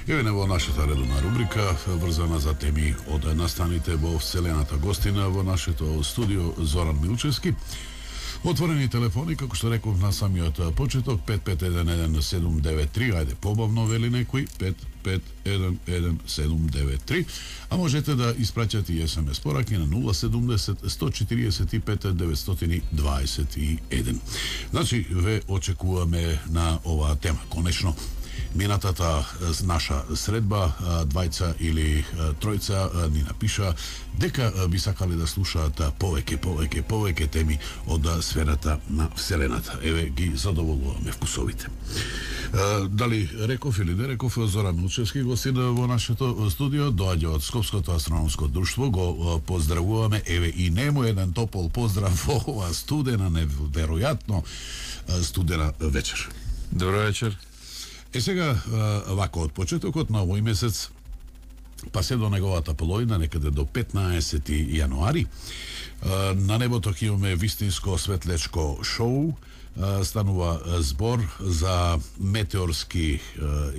Еве во нашата редовна рубрика, врзана за теми од настаните во вселената, гостина во нашето студио Зоран Милчевски. Отворени телефони, како што реков на самиот почеток, 5511-793, ајде побавно вели некој, 5511-793, а можете да испраќате и СМС пораки на 070-145-921. Значи, ве очекуваме на оваа тема. Конечно, минатата наша средба, двајца или тројца ни напиша дека би сакале да слушаат повеќе теми од сферата на вселената. Еве ги задоволуваме вкусовите. Дали реков или не реков, Зоран Милчевски гостин во нашето студио, доаѓа од Скопското астрономско друштво, го поздравуваме, еве и нему еден топол поздрав во оваа студена, неверојатно студена вечер. Добро вечер. Сега, вако од почетокот на овој месец, па се до неговата половина, некаде до 15 јануари, на небото ќе имаме вистинско светлечко шоу. Станува збор за метеорски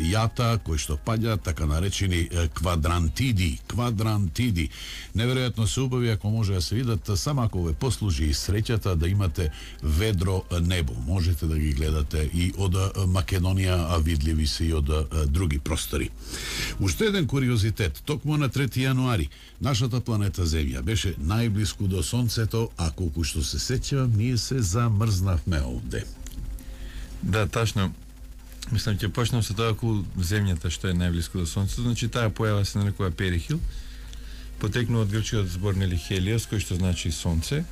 јата кои што паѓаат, така наречени квадрантиди. Неверојатно се убави ако може да се видат, само ако ве послужи и среќата да имате ведро небо. Можете да ги гледате и од Македонија, а видливи се и од други простори. Уште еден куриозитет, токму на 3 јануари нашата планета Земја беше најблиску до Сонцето, а колку што се сеќавам, ние се замрзнавме овде. Да, тачно. Мислам, ќе почнем со тоа околу Земјата, што е најблиску до Сонцето. Значи, таа појава се нарекува Перихил. Потекнува од грчкиот збор нели Хелиос, кој што значи Сонце.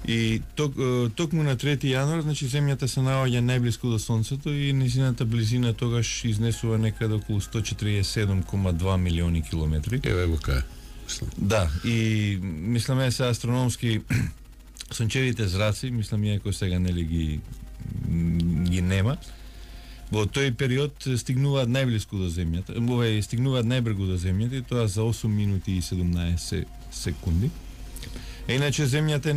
И токму на 3 јануар, значи Земјата се наоѓа најблиску до Сонцето и незината близина тогаш изнесува некаде околу 147,2 милиони километри. Еве го кај. Да, и мисламе се астрономски сончевите зраци, мислам иако сега нели ги нема. Во тој период стигнуваат најблиску до Земјата, стигнуваат најбрзо до Земјата и тоа за 8 минути и 17 секунди. Иначе Земјата е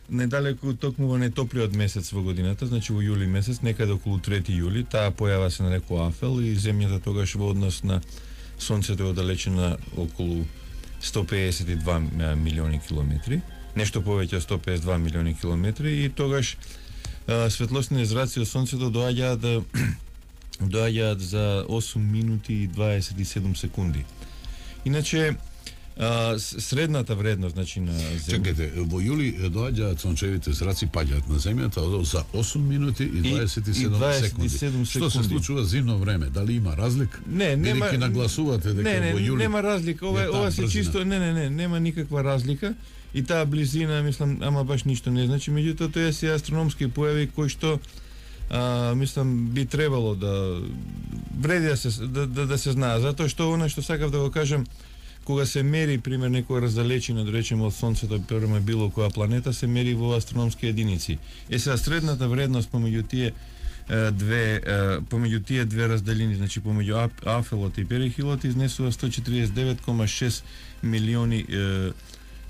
недалеку токму во нетоплиот месец во годината, значи во јули месец, некаде околу 3 јули, таа појава се нарекува Афел и Земјата тогаш во однос на Сонцето е оддалечена околу 152 милиони километри, нешто повеќе од 152 милиони километри, и тогаш светлосните зраци од Сонцето доаѓаат за 8 минути и 27 секунди. Иначе средната вредност, значи на Земјата. Чекайте, во јули доаѓаат сончевите зраци, паѓаат на Земјата за 8 минути и 27 секунди. Што се случува зимно време? Дали има разлика? Не, нема. Или ќе нагласувате дека во јули? Нема разлика. Ова се чисто, нема никаква разлика. И таа близина, мислам, ама баш ништо не значи, меѓутоа тоа се астрономски појави кои што мислам би требало да вреди да се знае, затоа што она што сакав да го кажам, кога се мери, пример, некоја раздалечина, да речеме од Сонцето према било која планета, се мери во астрономски единици. Сега средната вредност помеѓу тие две разделини, значи помеѓу Афелот и Перихилот, изнесува 149,6 милиони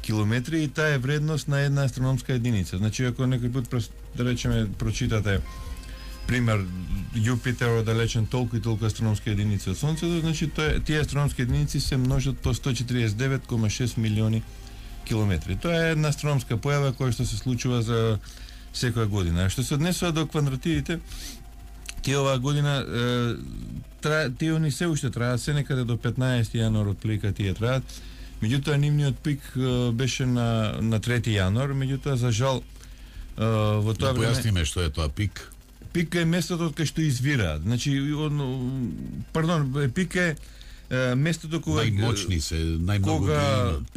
километри, и таа е вредност на една астрономска единица. Значи, ако некој пат, да речеме, прочитате пример Јупитер оддалечен толку и толку астрономски единици од Сонцето, значи тие астрономски единици се множат по 149,6 милиони километри. Тоа е една астрономска појава која што се случува за секоја година. Што се однесува до квадратидите, тие оваа година тие ни се уште траат, се некаде до 15 јануар отплика тие траат. Меѓутоа нивниот пик беше на 3 јануар, меѓутоа за жал во тоа време. Појасниме што е тоа пик. Пик е местото од кај што извираат. Значи, пик е местото кога најмочни се, најмногу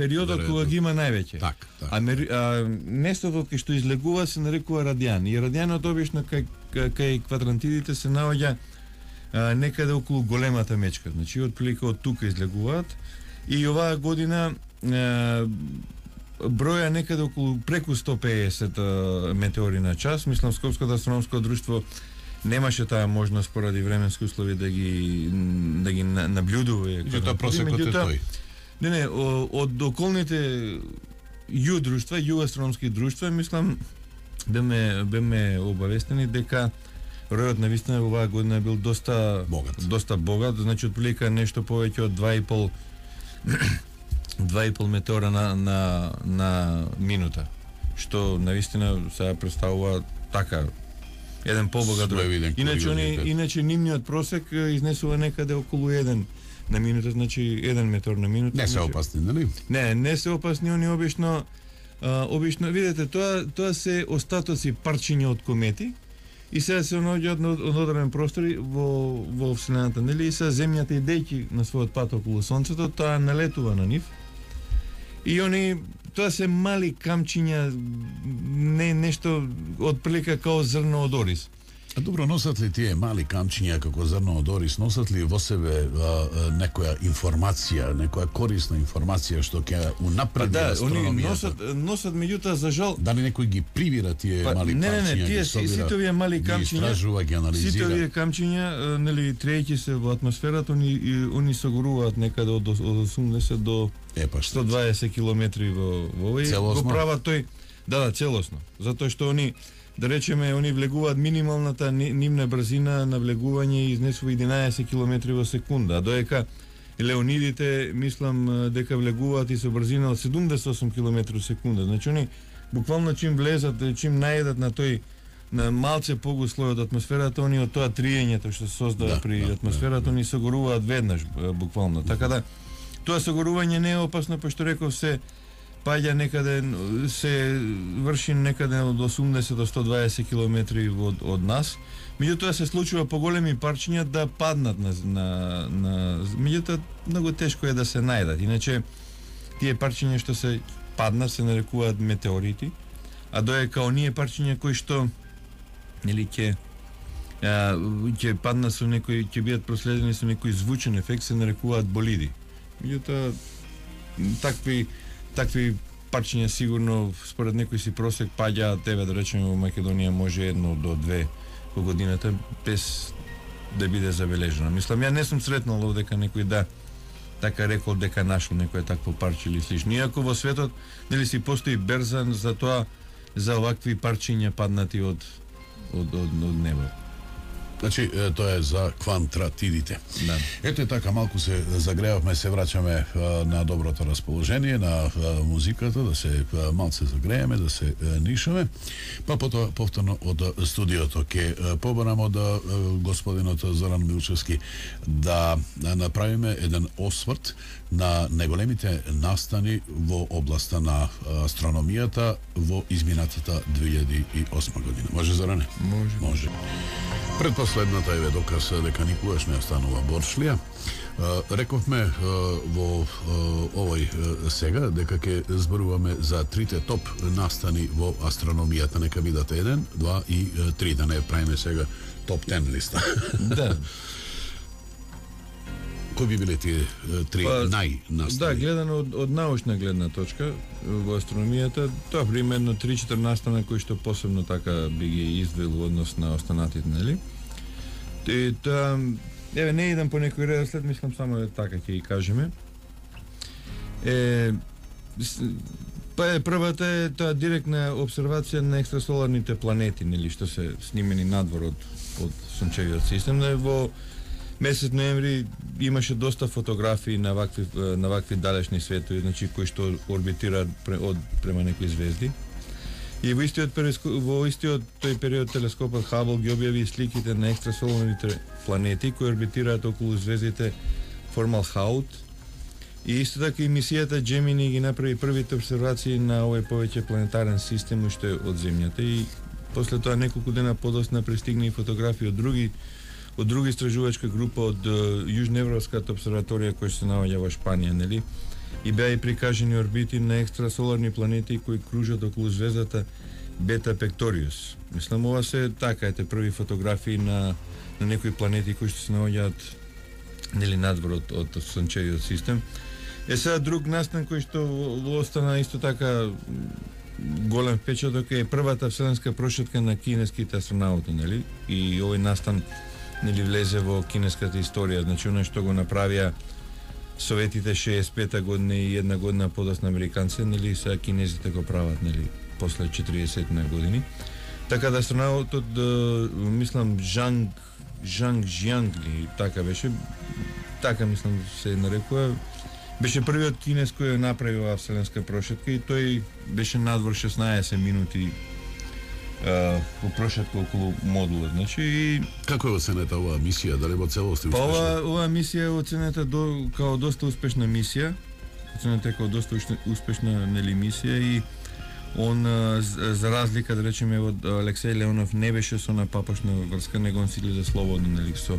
периодот кога ги има највеќе. Так. А местото од кај што излегува се нарекува радијан. И радијанот обично кај квадрантидите се наоѓа некаде околу големата мечка. Значи, отприлика од тука излегуваат. И оваа година броја некаде околу преку 150 метеори на час. Мислам, Скопското астрономско друштво немаше таа можност поради временски услови да ги наблюдува. Меѓутоа просекот е тој. Не, од околните друштва, астрономски друштва, мислам, беме обавестени дека ројот на вистина оваа година бил доста богат, значи отприлика нешто повеќе од 2,5 метеора на минута, што навистина сега представува така еден побогат рој. Иначе нивниот просек изнесува некаде околу 1 на минута, значи 1 метеор на минута. Не се опасни, нели? Не се опасни, они обично видите, тоа се остатоци парчиња од комети и сега се наоѓаат од одреден простор во вселената, нели? И сега земјата идејќи на својот пат околу сонцето, тоа налетува на нив. И тоа се мали камчиња, не нешто од прилика као зрно од орис. А добро, носат ли тие мали камчиња како зрно од орис, носат ли во себе некоја информација, некоја корисна информација што ќе унапреди астрономијата? Носат, меѓутоа за жал. Дали некој ги привира тие мали камчиња? Не, тие сите овие мали камчиња, ги истражува, ги анализира. Сите овие камчиња, нели, трејќи се во атмосферата, они согоруваат некаде од 80 до 120 километри во овој. Го прават тој, да, целосно. Затоа што они, да речеме, они влегуваат минималната нивна брзина на влегување и изнесува 11 км во секунда, а доека леонидите, мислам, дека влегуваат и со брзина од 78 км во секунда. Значи, они буквално чим влезат, чим најдат на тој, на малце погус слој од атмосферата, они од тоа триењето што се создава при атмосферата, они согоруваат веднаш, буквално. Така да, тоа согорување не е опасно, пошто реков се паѓа некаде, се врши некаде од 80 до 120 километри од нас. Меѓутоа се случува поголеми парчиња да паднат меѓутоа многу тешко е да се најдат. Иначе тие парчиња што се паднат се нарекуваат метеорити, а доека оние парчиња кои што нели ќе паднат со некој, ќе бидат проследени со некој звучен ефект, се нарекуваат болиди. Меѓутоа такви парчиња сигурно според некој си просек паѓаат, да речеме во Македонија може 1 до 2 во годината без да биде забележено. Мислам, ја не сум сретнал дека некој така рекол дека нашол некој такво парче или слично. Иако во светот нели си постои берза за тоа, за овакви парчиња паднати од небо. Значи, тоа е за квантратидите. Да. Ето така, малку се загреавме, се враќаме на доброто расположение, на музиката, да се малце загрееме, да се нишаме. Па потоа повторно од студиото ќе побарам од господинот Зоран Милчевски да направиме еден осврт на најголемите настани во областа на астрономијата во изминатата 2008 година. Може, Зоране? Може. Предпоследната е доказ дека никогаш не останува борчлија. Рековме во овој сега дека ќе зборуваме за трите топ настани во астрономијата. Нека бидат 1, 2 и 3, да не правиме сега топ 10 листа. Да. Кои би биле тие три најнастани? Да, гледано од научна гледна точка во астрономијата, тоа примерно 3-4 настана кои што посебно така би ги издвоил во однос на останатите, нели? И тоа, не идам по некој редослед, мислам само така ќе ги кажеме. Првата е тоа директна обсервација на екстрасоларните планети, нели, што се снимени надвор од сончевиот систем. Во месец ноември имаше доста фотографии на вакви далечни светови, значи кои што орбитираат према некои звезди. И во истиот тој период телескопот Хабл ги објави сликите на екстрасоларните планети кои орбитираат околу звездите Формалхаут. И исто така и мисијата Gemini ги направи првите обсервации на овој повеќе планетарен систем уште од Земјата, и после тоа неколку дена подосна пристигна и фотографии од друга истражувачка група од Јужноевропската обсерваторија која се наоѓа во Шпанија, нели? И беа и прикажани орбити на екстрасоларни планети кои кружат околу звездата Бета Пекториус. Мислам, ова се така, ете први фотографии на некои планети кои што се наоѓаат, нели, надвор од сончевиот систем. Сега друг настан кој што остана исто така голем впечаток е првата вселенска прошетка на кинеските астронаути, нели? И овој настан, нели, влезе во кинеската историја, значи оно што го направија Советите 65-та година и една година подосна американци, нели, сега кинезите го прават, нели, после 40 години. Така да астронавтот, мислам, Жанг Жианг ли, така беше, така мислам се нарекува, беше првиот кинез кој ја направи оваа вселенска прошетка и тој беше надвор 16 минути по прошетка околу модула. Значи и Како е оценета оваа мисија, дали во целост е па успешна? оваа мисија е оценета као доста успешна мисија. Оценета е као доста успешна нели мисија и он за разлика да речеме од Алексеј Леонов не беше со на папашна врска, него он си излезе слободно нели со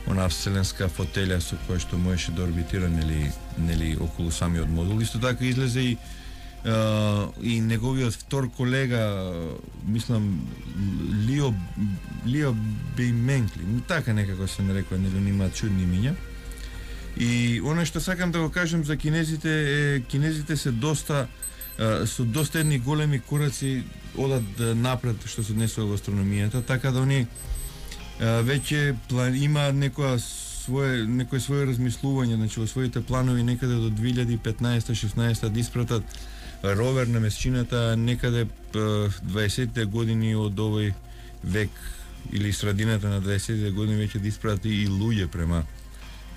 она вселенска фотелја со која што можеше да орбитира нели околу самиот модул. Исто така излезе и неговиот втор колега, мислам Лио Бейменкли, така некако се нарекува, нели има чудни имиња. И она што сакам да го кажам за кинезите е, кинезите се доста со доста едни големи кораци одат напред што се однесува во астрономијата, така да они веќе има некој свое размислување, значи во своите планови некаде до 2015-16 да испратат ровер на месечината, некаде 20-те години од овој век или средината на 20-те години веќе да испрати и луѓе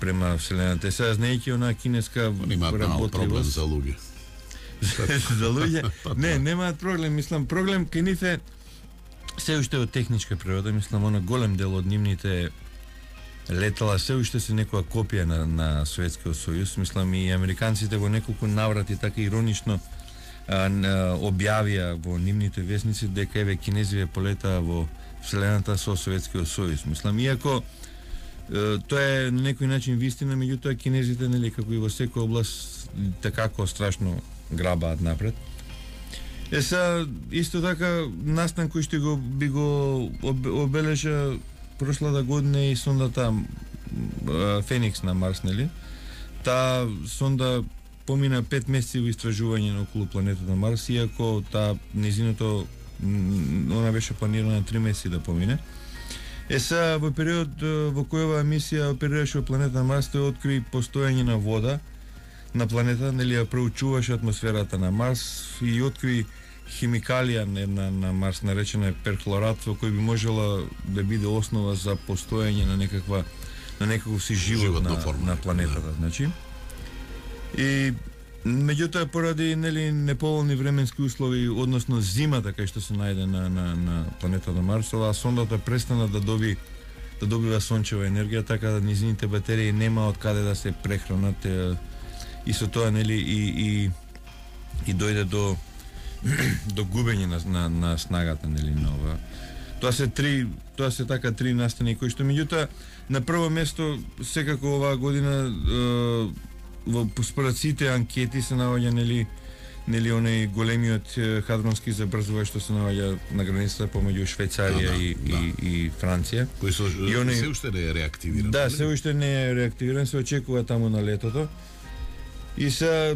према вселената. Сега знаејќи онаа кинеска Имаат проблем за луѓе. За луѓе? Не, немаат проблем, мислам, проблем кај нив е се уште од техничка природа, мислам, она голем дел од нивните летала се уште се некоја копија на Советскиот сојуз, мислам и американците во неколку наврати така иронично објавија во нивните весници дека еве кинезиве полетаа во вселената со Советскиот сојуз. Мислам, иако тоа е на некој начин вистина, меѓутоа кинезите нели како и во секоја област такако страшно грабаат напред. Исто така настан кој што би го обележа прошлата година и сондата Феникс на Марс, нели? Таа сонда помина 5 месеци во истражување на околу планетата Марс, иако незиното она беше планирана 3 месеци да помине. Во период во кој оваа мисија оперираше во планета Марс, тој откри постоење на вода на планета, нели ја проучуваше атмосферата на Марс и откри химикалија на Марс наречена перхлорат, во кој би можела да биде основа за постоење на некаков си живот на планетата, значи. И меѓутоа поради нели неповолни временски услови, односно зимата кај што се најде на планетата Марс, оваа сондата престана да добива сончева енергија, така да низините батерии нема од каде да се прехранат и со тоа нели и дојде до губење на снагата нели на ова. Тоа се така три настани кои што меѓутоа на прво место секако оваа година според сите анкети се наоѓа нели оној големиот хадронски забрзувач што се наоѓа на границата помеѓу Швајцарија и Франција. Кој се уште не е реактивиран. Да, се уште не е реактивиран, се очекува таму на летото. И се